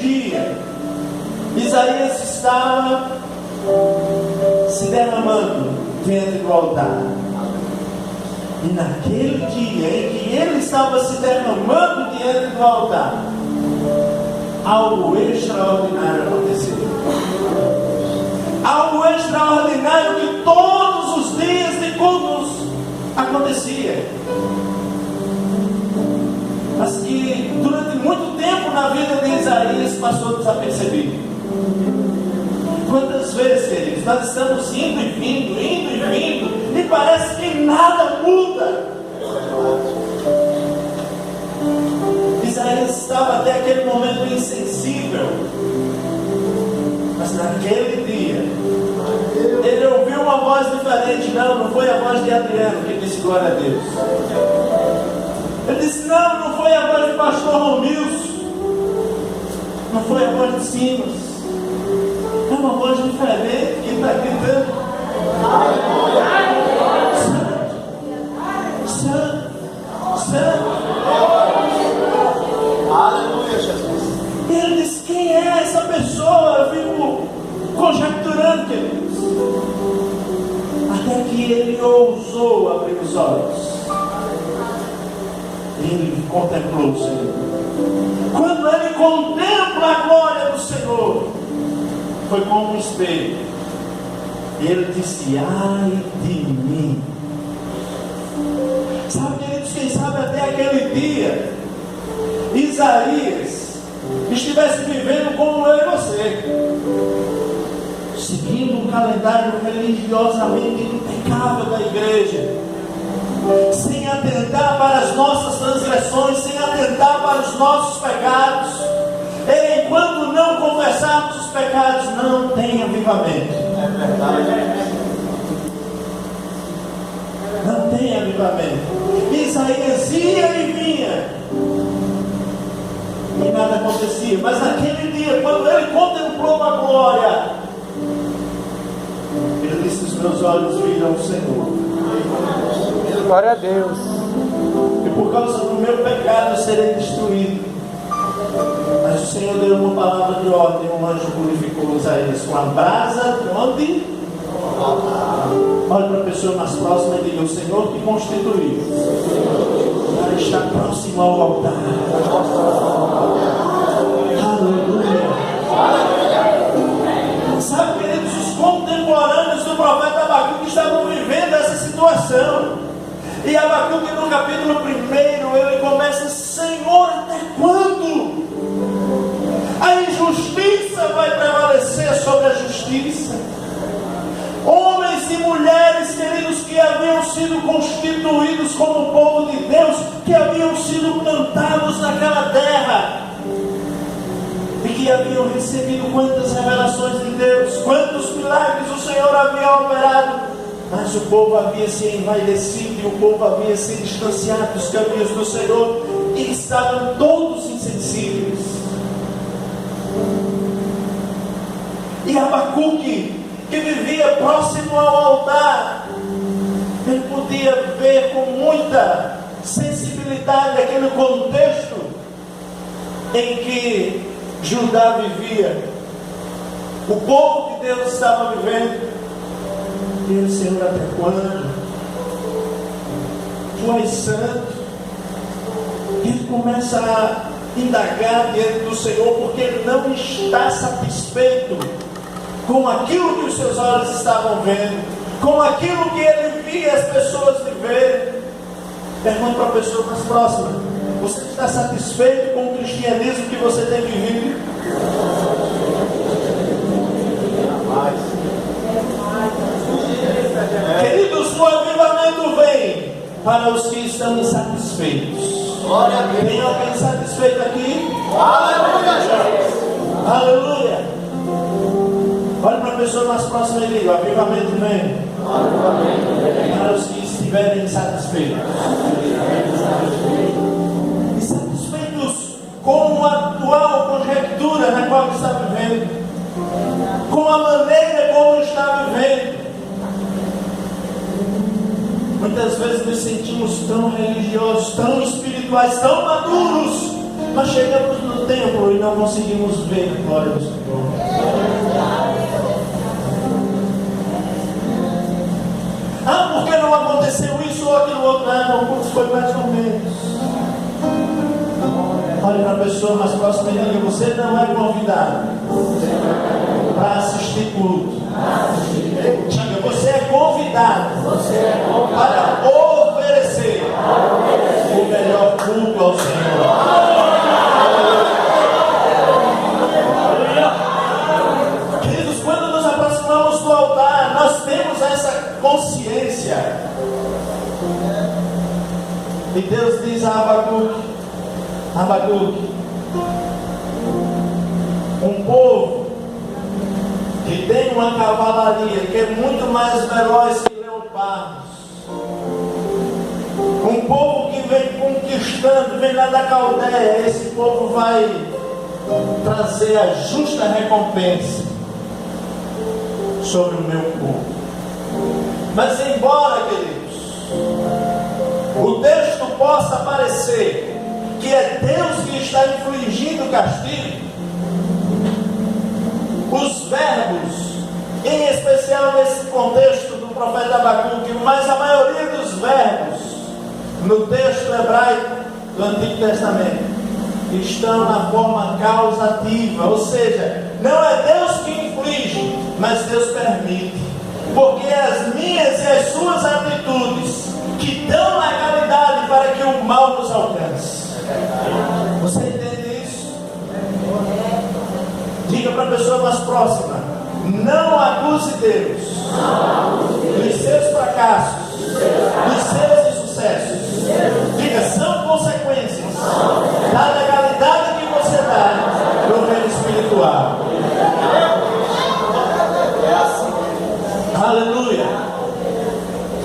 dia, Isaías estava se derramando diante do altar. E naquele dia em que ele estava se derramando diante do altar, algo extraordinário aconteceu. Algo extraordinário que todos os dias de cultos acontecia, mas que durante muito tempo na vida de Isaías passou desapercebido. Quantas vezes, queridos, nós estamos indo e vindo, e parece que nada muda. Isaías estava até aquele momento insensível, mas naquele dia ele ouviu uma voz diferente. Não foi a voz de Adriano que disse glória a Deus. Ele disse: não foi a voz do pastor Romilson, não foi a voz de Simas. É uma voz diferente que está gritando: Santo, Santo. Aleluia, Jesus. E ele disse: quem é essa pessoa? Eu fico conjecturando, queridos. Até que ele ousou abrir os olhos. Ele contemplou o Senhor. Quando ele contempla a glória do Senhor, foi como um espelho. E ele disse: ai de mim. Sabe, queridos, quem sabe até aquele dia Isaías estivesse vivendo como eu e você, seguindo um calendário religiosamente impecável da igreja, sem atentar para as nossas transgressões, sem atentar para os nossos pecados. E enquanto não confessarmos os pecados, não tem avivamento. É verdade. Não tem avivamento. Isaías ia e vinha, e nada acontecia. Mas naquele dia, quando ele contemplou a glória, ele disse: os meus olhos viram o Senhor. Glória a Deus. E por causa do meu pecado eu serei destruído. Mas o Senhor deu uma palavra de ordem. Um anjo purificou Isaías com a brasa de onde? Olhe para a pessoa mais próxima e diga: o Senhor que constituiu para estar próximo ao altar. Aleluia. Sabe, queridos, os contemporâneos do profeta Abacuque estavam vivendo essa situação. E Abacuque, no capítulo 1, ele começa: Senhor, até quando a injustiça vai prevalecer sobre a justiça? Homens e mulheres, queridos, que haviam sido constituídos como povo de Deus, que haviam sido plantados naquela terra, e que haviam recebido quantas revelações de Deus, quantos milagres o Senhor havia operado, mas o povo havia se envaidecido, e o povo havia se distanciado dos caminhos do Senhor, e estavam todos insensíveis. E Abacuque, que vivia próximo ao altar, ele podia ver com muita sensibilidade aquele contexto em que Judá vivia, o povo que Deus estava vivendo. E ele: Senhor, até quando? Tu és santo. E ele começa a indagar diante do Senhor, porque ele não está satisfeito com aquilo que os seus olhos estavam vendo, com aquilo que ele via as pessoas viverem. Pergunta para a pessoa mais próxima: você está satisfeito com o cristianismo que você tem vivido? Queridos, o avivamento vem para os que estão insatisfeitos. Tem alguém satisfeito aqui? Aleluia! Aleluia! Olhe para a pessoa mais próxima e diga: o avivamento vem para os que estiverem insatisfeitos. Insatisfeitos com a atual conjectura na qual está vivendo, com a maneira como está vivendo. Muitas vezes nos sentimos tão religiosos, tão espirituais, tão maduros, mas chegamos templo e não conseguimos ver a glória do Senhor? Ah, porque não aconteceu isso ou aquilo outro? Ah, não, foi mais ou menos. Olhe para a pessoa mais próxima e diga: você não é convidado para assistir culto. Diga: você é convidado para oferecer o melhor culto ao Senhor. Queridos, quando nos aproximamos do altar, nós temos essa consciência. E Deus diz a Abacuque, um povo que tem uma cavalaria que é muito mais veloz que leopardos, um povo que vem conquistando, vem lá da Caldeia, esse povo vai trazer a justa recompensa sobre o meu povo. Mas embora, queridos, o texto possa parecer que é Deus que está infligindo o castigo, os verbos, em especial nesse contexto do profeta Abacuque, mas a maioria dos verbos no texto hebraico do Antigo Testamento estão na forma causativa, ou seja, não é Deus que inflige, mas Deus permite, porque as minhas e as suas atitudes que dão legalidade para que o mal nos alcance. Você entende isso? Diga para a pessoa mais próxima: não acuse Deus dos seus fracassos, dos seus insucessos. Diga: são consequências da legalidade que você dá no reino espiritual. Aleluia,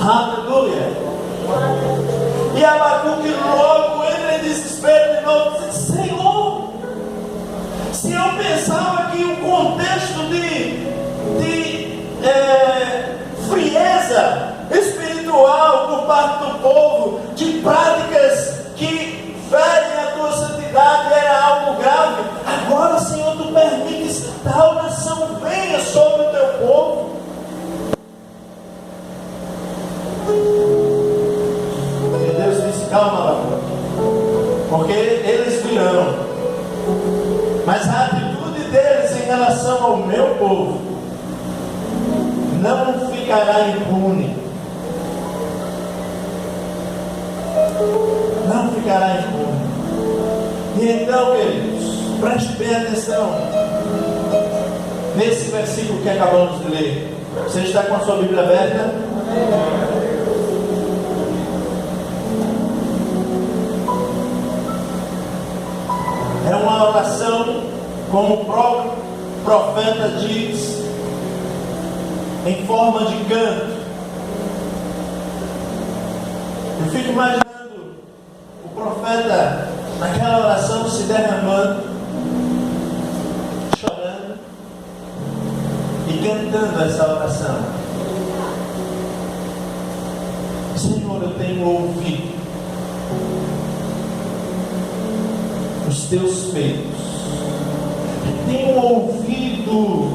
aleluia. E Abacuque logo entra em desespero de novo, diz: Senhor, se eu pensava que o contexto de frieza espiritual por parte do povo, de práticas que ferem a tua santidade, era algo grave, agora, Senhor, tu permites que tal nação venha sobre o teu povo. E Deus disse: calma, Abacuque, porque eles virão, mas a atitude deles em relação ao meu povo não ficará impune. Não ficará impune. E então, queridos, preste bem atenção nesse versículo que acabamos de ler. Você está com a sua Bíblia aberta? É uma oração, como o próprio profeta diz, em forma de canto. Eu fico imaginando o profeta naquela oração se derramando, chorando e cantando essa oração. Senhor, eu tenho ouvido os teus feitos, tenho ouvido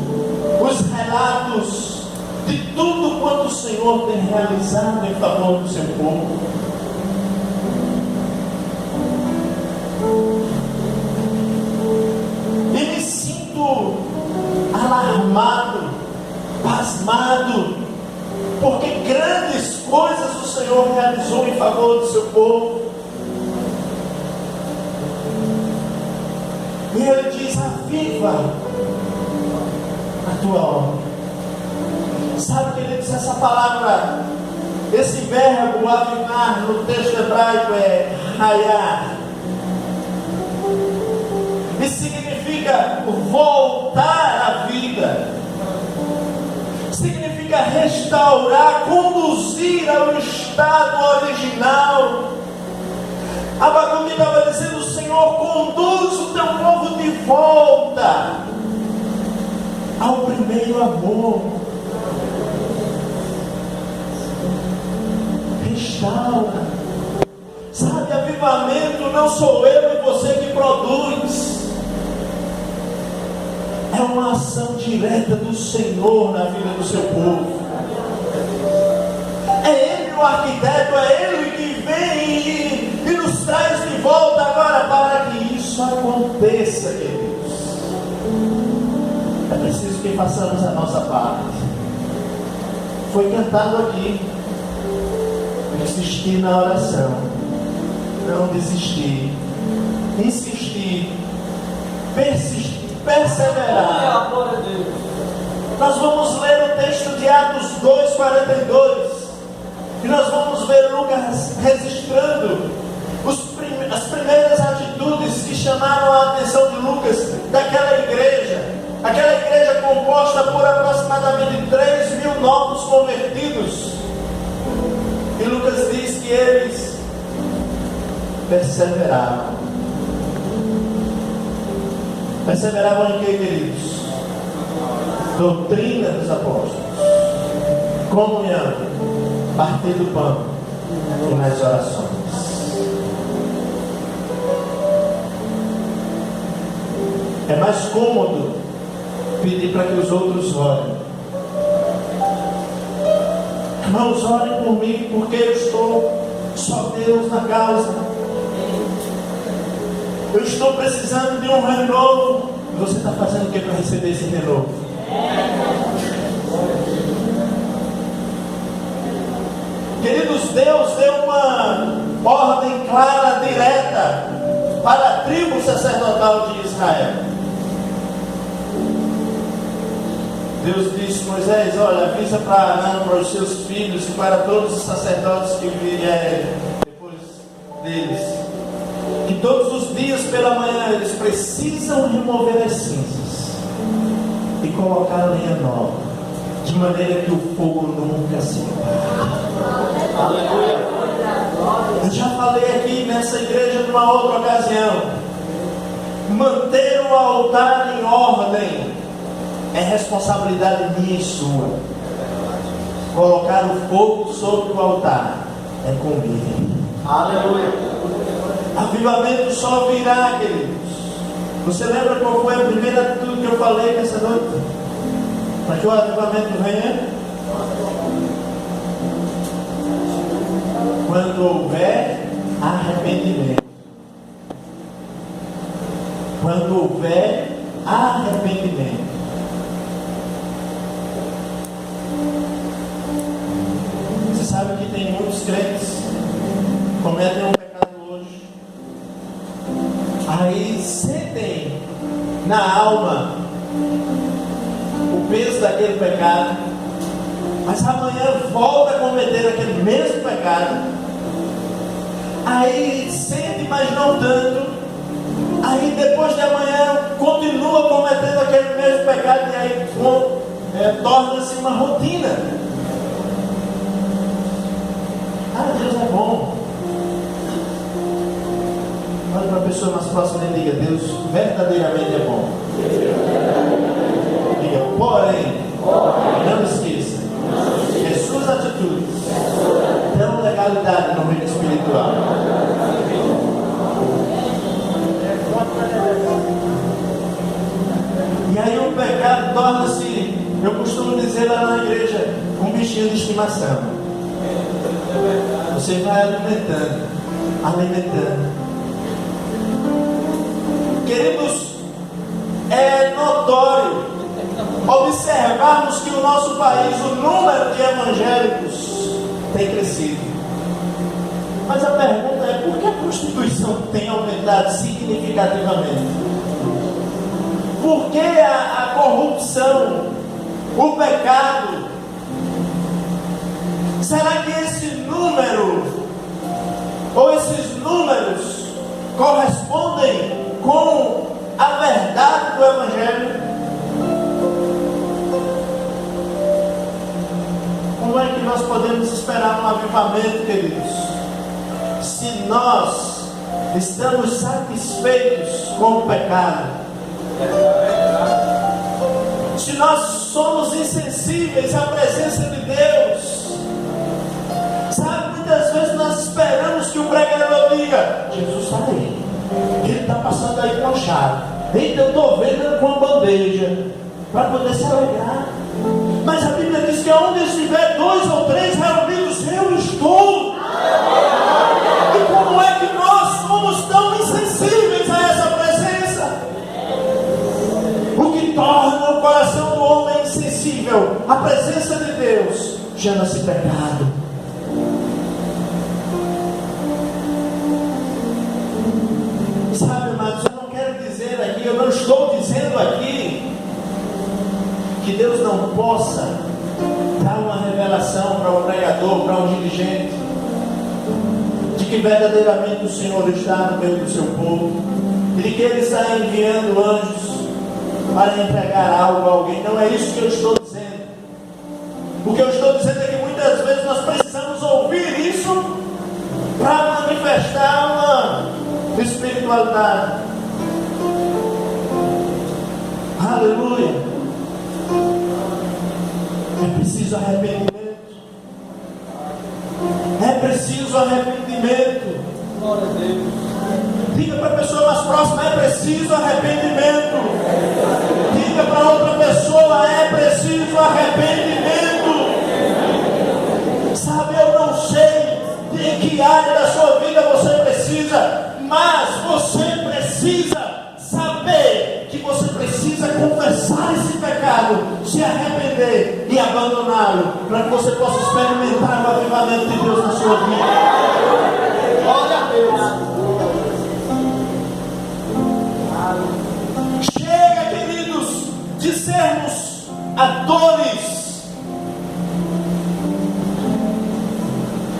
os relatos de tudo quanto o Senhor tem realizado em favor do seu povo. E me sinto alarmado, pasmado, porque grandes coisas o Senhor realizou em favor do seu povo. E ele diz: aviva a tua obra. Sabe, queridos, essa palavra, esse verbo avivar no texto hebraico é raiar, e significa voltar à vida, significa restaurar, conduzir ao estado original. Abacuque estava dizendo: Senhor, conduz o teu povo de volta ao primeiro amor. Restaura. Sabe, avivamento não sou eu e você que produz. é uma ação direta do Senhor na vida do seu povo. É Ele o arquiteto, é Ele que vem e nos traz de volta agora para que isso aconteça, queridos. É preciso que façamos a nossa parte. Foi cantado aqui: insistir na oração, não desistir, insistir, persistir, perseverar. Nós vamos ler o texto de Atos 2:42 e nós vamos ver Lucas registrando as primeiras atitudes que chamaram a atenção de Lucas daquela igreja. Aquela igreja composta por aproximadamente 3.000 novos convertidos. E Lucas diz que eles perseveravam. Perseveravam em que, queridos? Doutrina dos apóstolos, comunhão, partir do pão e nas orações. É mais cômodo pedir para que os outros orem. Irmãos, orem por mim, porque eu estou só Deus na causa. Eu estou precisando de um renovo. E você está fazendo o que para receber esse renovo? Queridos, Deus deu uma ordem clara, direta para a tribo sacerdotal de Israel. Deus disse: Moisés, olha, avisa para Arão, para os seus filhos e para todos os sacerdotes que vierem depois deles, que todos os dias pela manhã eles precisam remover as cinzas e colocar a lenha nova, de maneira que o fogo nunca se apague. Aleluia. Eu já falei aqui nessa igreja numa outra ocasião: manter o altar em ordem é responsabilidade minha e sua. Colocar o fogo sobre o altar é comigo. Aleluia. Avivamento só virá, queridos. Você lembra qual foi a primeira atitude que eu falei nessa noite? Para que o avivamento venha? Quando houver arrependimento. Quando houver arrependimento. Sabe que tem muitos crentes que cometem um pecado hoje, aí sentem na alma o peso daquele pecado, mas amanhã volta a cometer aquele mesmo pecado, aí sente, mas não tanto, aí depois de amanhã continua cometendo aquele mesmo pecado, e aí torna-se uma rotina. Deus é bom. Olha para a pessoa mais próxima e diga: Deus verdadeiramente é bom. Diga: porém, não esqueça que as suas atitudes dão legalidade no reino espiritual. E aí o pecado torna-se, eu costumo dizer lá na igreja, um bichinho de estimação. Você vai alimentando, alimentando. Queridos, é notório observarmos que o nosso país, o número de evangélicos tem crescido. Mas a pergunta é: por que a prostituição tem aumentado significativamente? Por que a corrupção, o pecado? Será que esse número, ou esses números, correspondem com a verdade do Evangelho? Como é que nós podemos esperar um avivamento, queridos, se nós estamos satisfeitos com o pecado? Se nós somos insensíveis à presença de Deus? Sabe, muitas vezes nós esperamos que o pregador diga: Jesus está aí, ele está passando aí com a chave. Eita, eu estou vendo com uma bandeja para poder se alegrar. Mas a Bíblia diz que onde estiver 2 ou 3 reunidos, eu estou. E como é que nós somos tão insensíveis a essa presença? O que torna o coração do homem insensível à presença de Deus chama-se pecado. Sabe, amados, eu não quero dizer aqui, eu não estou dizendo aqui que Deus não possa dar uma revelação para um pregador, para um dirigente, de que verdadeiramente o Senhor está no meio do seu povo, e de que Ele está enviando anjos para entregar algo a alguém. Não é isso que eu estou dizendo. O que eu estou dizendo é que muitas vezes nós precisamos ouvir isso para manifestar uma espiritualidade. Aleluia. É preciso arrependimento. É preciso arrependimento. Glória a Deus. Diga para a pessoa mais próxima: é preciso arrependimento. Diga para outra pessoa: é preciso arrependimento. Sabe, eu não sei em que área da sua vida você precisa, mas você precisa saber que você precisa confessar esse pecado, se arrepender e abandoná-lo, para que você possa experimentar o avivamento de Deus na sua vida. Glória a Deus. Chega, queridos, de sermos atores,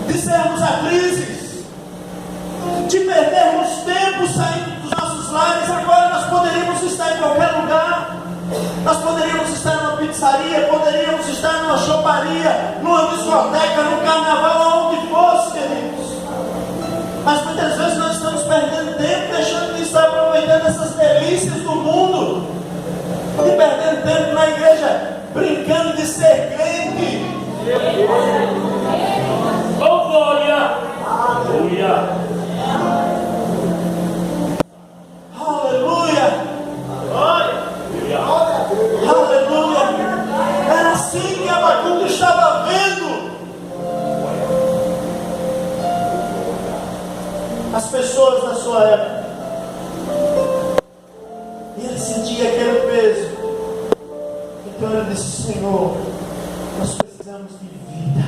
de sermos atrizes, de perdermos tempo saindo dos nossos lares. Agora nós poderíamos estar em qualquer lugar. Nós poderíamos estar numa pizzaria, poderíamos estar numa choparia, numa discoteca, no carnaval, aonde fosse, queridos. Mas muitas vezes nós estamos perdendo tempo, deixando de estar aproveitando essas delícias do mundo, e perdendo tempo na igreja, brincando de ser crente. Oh, glória! Aleluia! Aleluia! Aleluia! Aleluia! Era assim que Abacuque estava vendo as pessoas na sua época, e ele sentia aquele peso. Então ele disse: Senhor, nós precisamos de vida.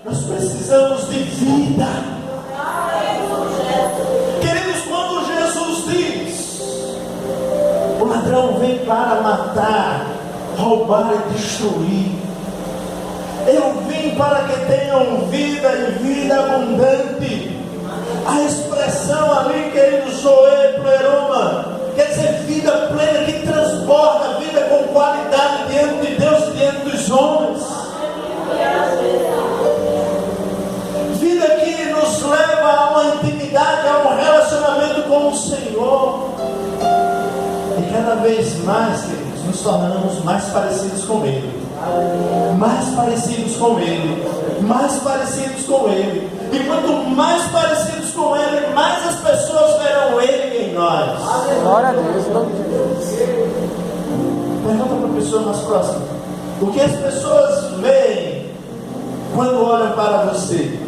Nós precisamos de vida. Queridos, quando Jesus diz: o ladrão vem para matar, roubar e destruir, eu vim para que tenham vida e vida abundante. A expressão ali, querido, zoe pleroma, quer dizer vida plena, que transborda, vida com qualidade diante de Deus e diante dos homens. Vida que nos leva a uma intimidade, a um relacionamento com o Senhor. E cada vez mais, queridos, nos tornamos mais parecidos com Ele. Mais parecidos com Ele. Mais parecidos com Ele. E quanto mais parecidos com Ele, mais as pessoas verão Ele em nós. Glória a Deus, em nome de Deus. Pergunta para a pessoa mais próxima: o que as pessoas veem quando olham para você?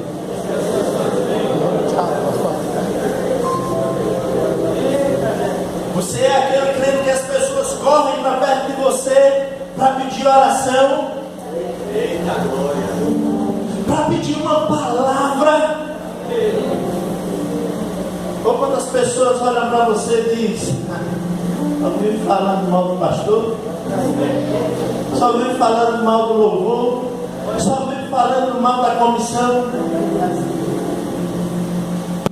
Você é aquele crente que as pessoas correm para perto de você para pedir oração, para pedir uma palavra? Ou quando as pessoas olham para você e dizem: só vive falando mal do pastor, só vive falando mal do louvor, só vive falando mal da comissão.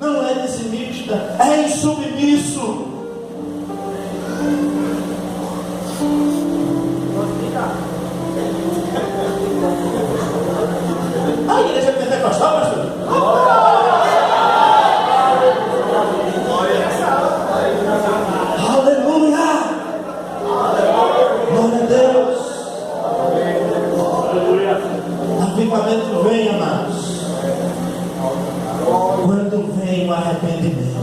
Não é dizimista, é insubmisso. A igreja pentecostal, pastor? Aleluia! Glória a Deus! Aleluia! Avivamento vem, amados, quando vem o arrependimento.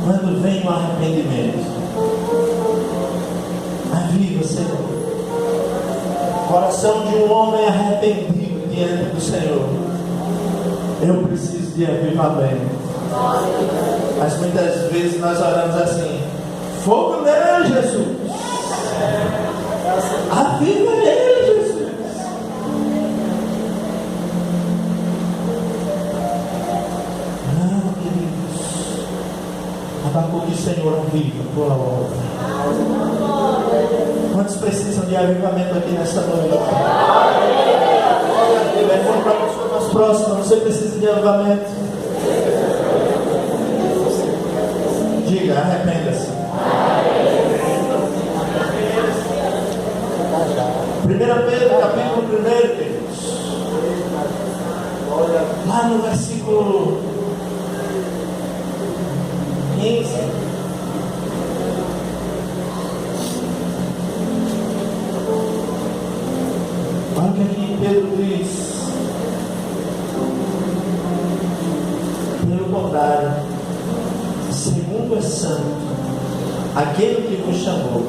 quando vem o arrependimento. Aviva, Senhor, o coração de um homem arrependido diante do Senhor. Eu preciso de avivamento. Mas muitas vezes nós oramos assim: fogo nele, Jesus. Aviva ele, Jesus. Não, queridos. Abacuque, Senhor, aviva a tua obra. Quantos precisam de avivamento aqui nesta noite? Levanta para a pessoa mais próxima. Você precisa de avivamento? Diga, arrependa-se. 1 Pedro, capítulo 1, queridos. Lá no versículo 15. Olha o que aqui Pedro diz. Pelo contrário, segundo é santo aquele que vos chamou,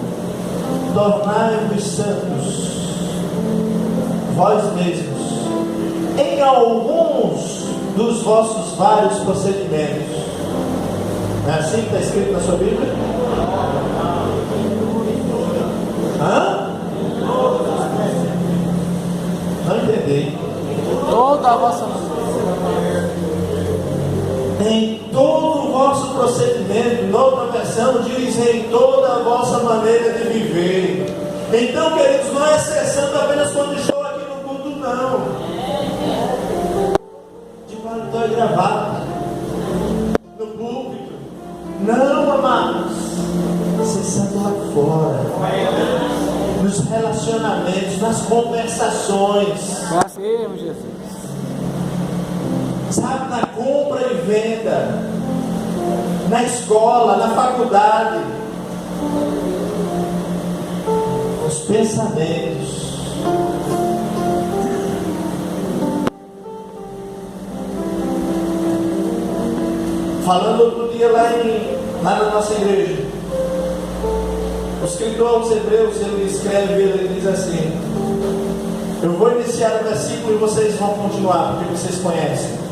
tornai-vos santos vós mesmos em alguns dos vossos vários procedimentos. Não é assim que está escrito na sua Bíblia? Hã? Não entendi. Toda a vossa Em todo o vosso procedimento. Noutra versão diz: em toda a vossa maneira de viver. Então, queridos, não é ser santo apenas quando estou aqui no culto, não. De paletó e gravata, no púlpito. Não, amados. Ser santo lá fora, nos relacionamentos, nas conversações, graças a Deus, Jesus. sabe, na compra e venda, na escola, na faculdade, os pensamentos. Falando outro dia lá na nossa igreja, o escritor aos Hebreus, ele escreve, ele diz assim: eu vou iniciar o versículo e vocês vão continuar, porque vocês conhecem.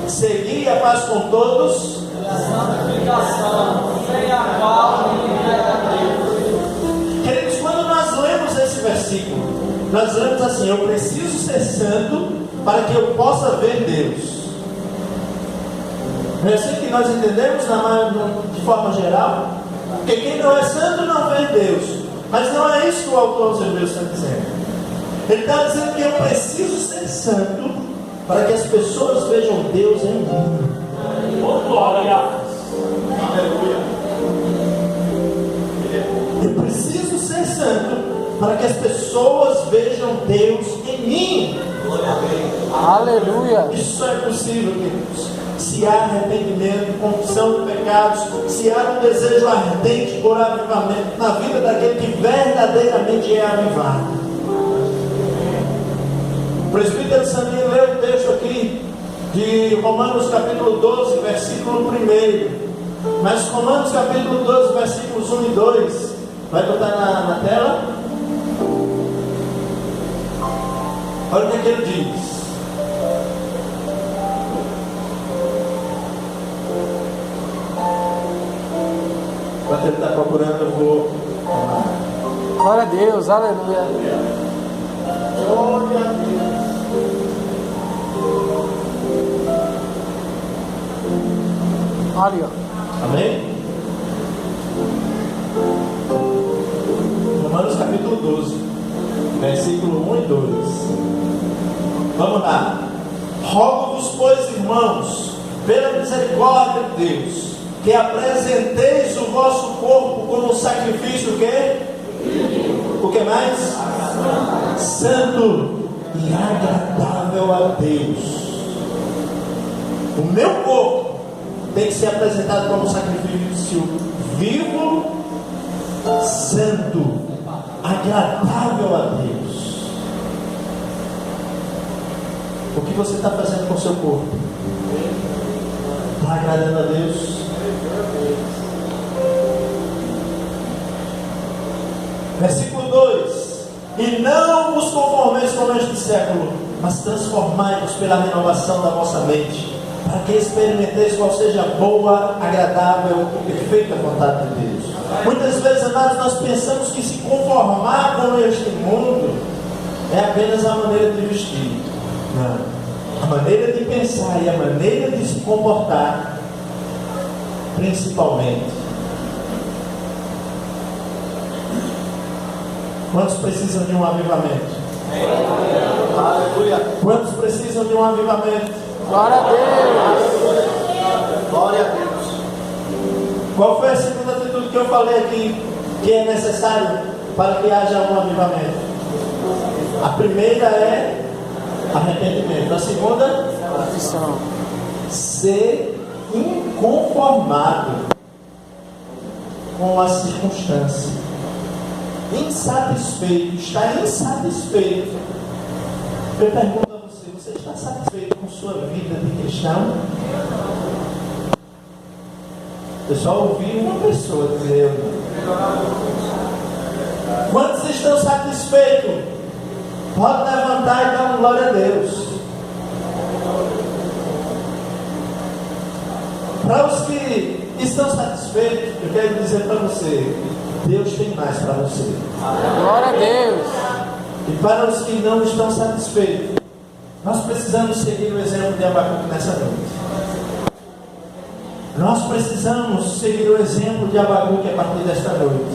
Segui a paz com todos, sem a qual ninguém é Deus. queridos, quando nós lemos esse versículo, nós lemos assim: eu preciso ser santo para que eu possa ver Deus. Não é assim que nós entendemos de forma geral? Porque quem não é santo não vê Deus. Mas não é isso que o autor aos Hebreus está dizendo. Ele está dizendo que eu preciso ser santo para que as pessoas vejam Deus em mim. Oh, glória! Aleluia. Eu preciso ser santo para que as pessoas vejam Deus em mim. Aleluia. Isso é possível, queridos, se há arrependimento, confissão de pecados, se há um desejo ardente por avivamento na vida daquele que verdadeiramente é avivado. O presbítero Samir leu o texto aqui de Romanos capítulo 12, versículo 1. Mas Romanos capítulo 12, versículos 1 e 2, vai botar na tela? Olha o que ele diz. Enquanto ele está procurando, eu vou. Glória a Deus, aleluia. Glória a Deus. Ali, ó. Amém? Romanos capítulo 12, versículo 1 e 2. Vamos lá. Rogo-vos, pois, irmãos, pela misericórdia de Deus, que apresenteis o vosso corpo como um sacrifício, o quê? O que mais? Santo e agradável a Deus. O meu corpo tem que ser apresentado como um sacrifício vivo, santo, agradável a Deus. O que você está fazendo com o seu corpo? Está agradando a Deus? Versículo 2: e não vos conformeis com este século, mas transformai-vos pela renovação da vossa mente, para que experimenteis qual seja a boa, agradável e perfeita vontade de Deus. Muitas vezes, amados, nós pensamos que se conformar com este mundo é apenas a maneira de vestir. Não. A maneira de pensar e a maneira de se comportar, principalmente. Quantos precisam de um avivamento? Aleluia. Quantos precisam de um avivamento? Glória a Deus. Glória a Deus. Qual foi a segunda atitude que eu falei aqui que é necessário para que haja um avivamento? A primeira é arrependimento. A segunda, Confissão. ser inconformado com a circunstância. Insatisfeito, estar insatisfeito. Eu pergunto a você: você está satisfeito com sua vida de cristão? Eu só ouvi uma pessoa dizer eu não. Quantos estão satisfeitos? Pode levantar e dar glória a Deus. Para os que estão satisfeitos, eu quero dizer para você: Deus tem mais para você. Glória a Deus. E para os que não estão satisfeitos, nós precisamos seguir o exemplo de Abacuque nessa noite. Nós precisamos seguir o exemplo de Abacuque a partir desta noite.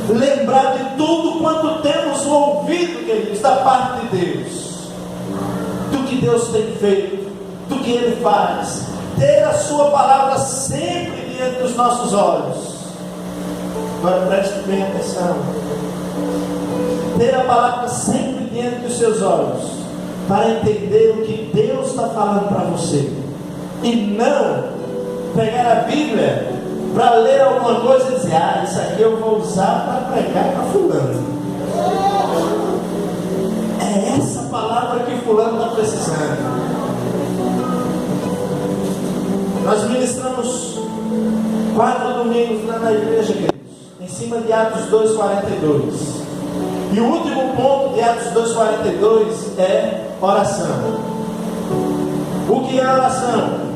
Lembrar de tudo quanto temos ouvido, queridos, da parte de Deus. Do que Deus tem feito, do que Ele faz. Ter a sua palavra sempre diante dos nossos olhos. Agora preste bem atenção. Ter a palavra sempre diante dos seus olhos, para entender o que Deus está falando para você. E não pegar a Bíblia para ler alguma coisa e dizer: ah, isso aqui eu vou usar para pregar para fulano. É essa palavra que fulano está precisando. Nós ministramos 4 domingos lá na igreja, queridos, em cima de Atos 2,42. E o último ponto de Atos 2,42 é oração. O que é oração?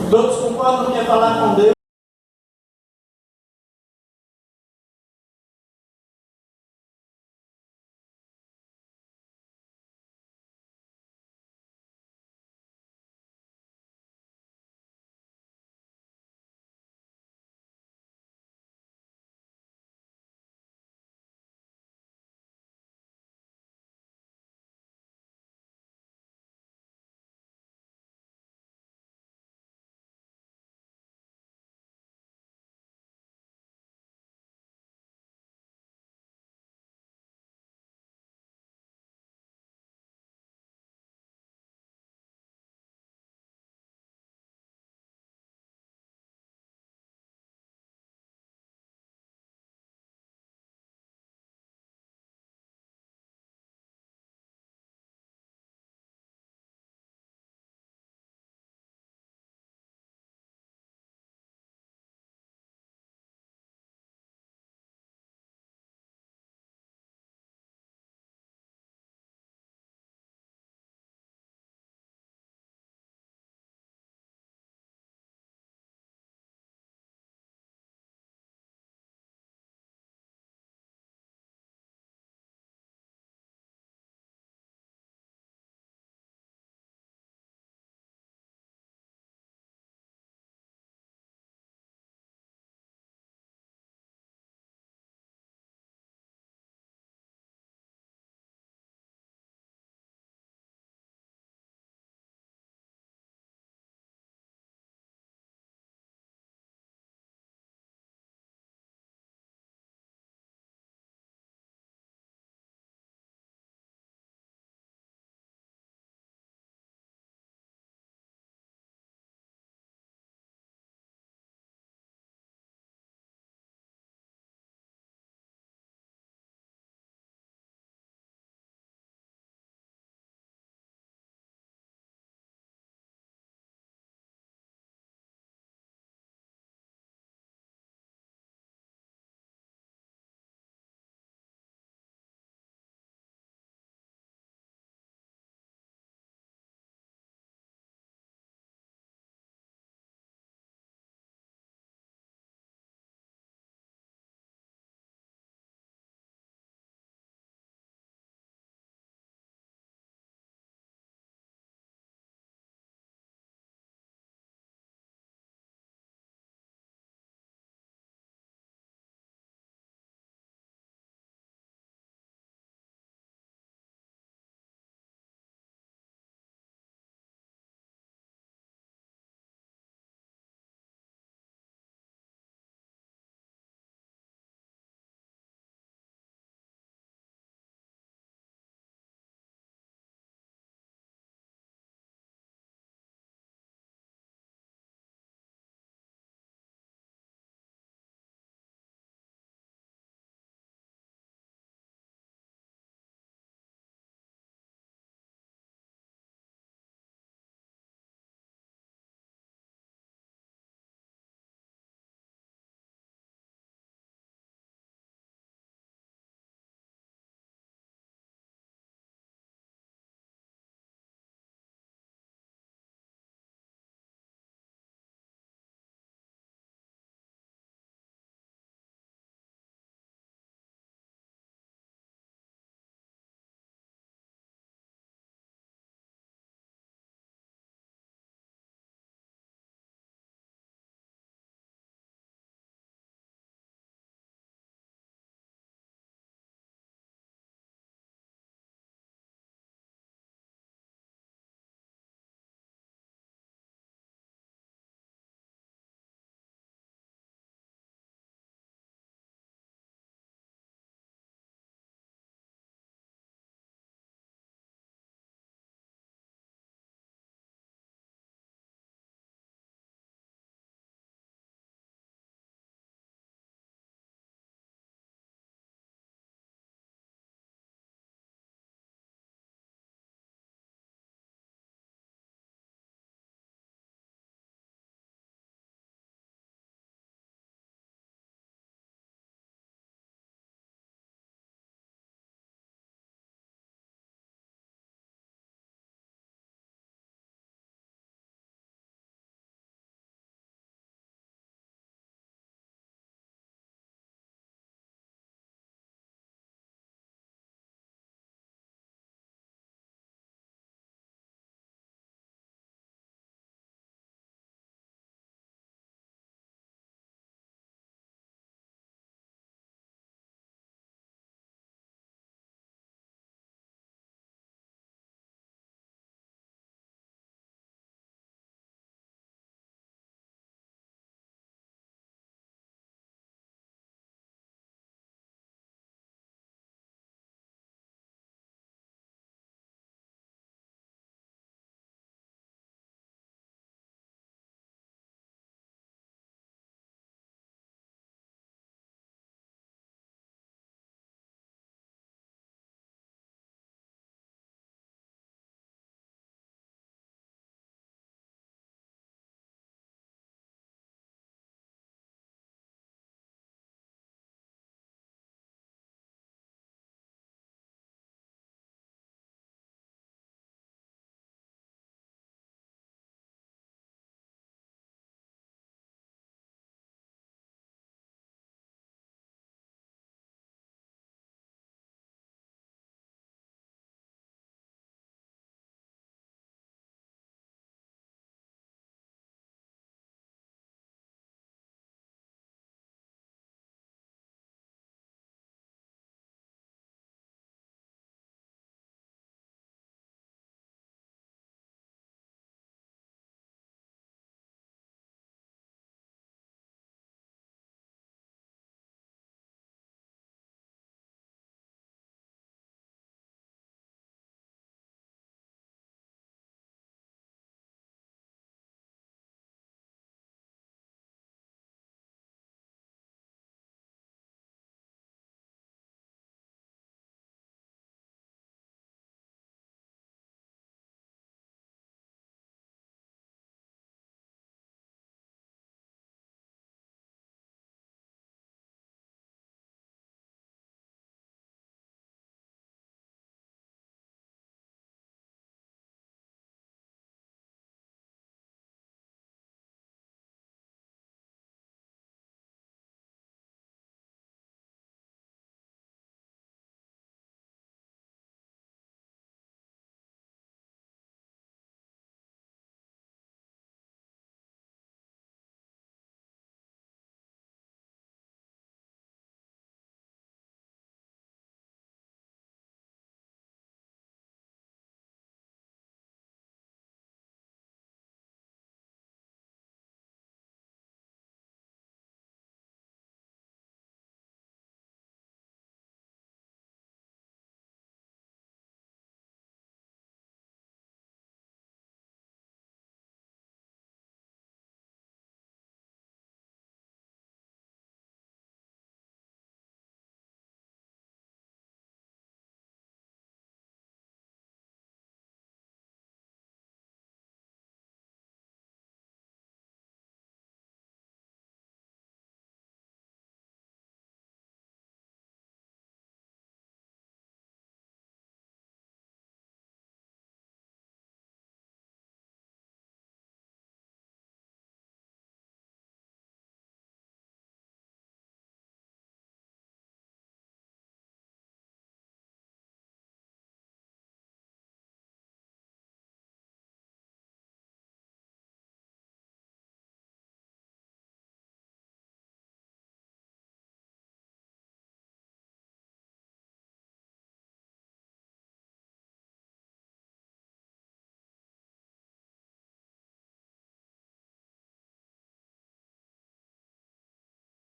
Todos concordam que é falar com Deus?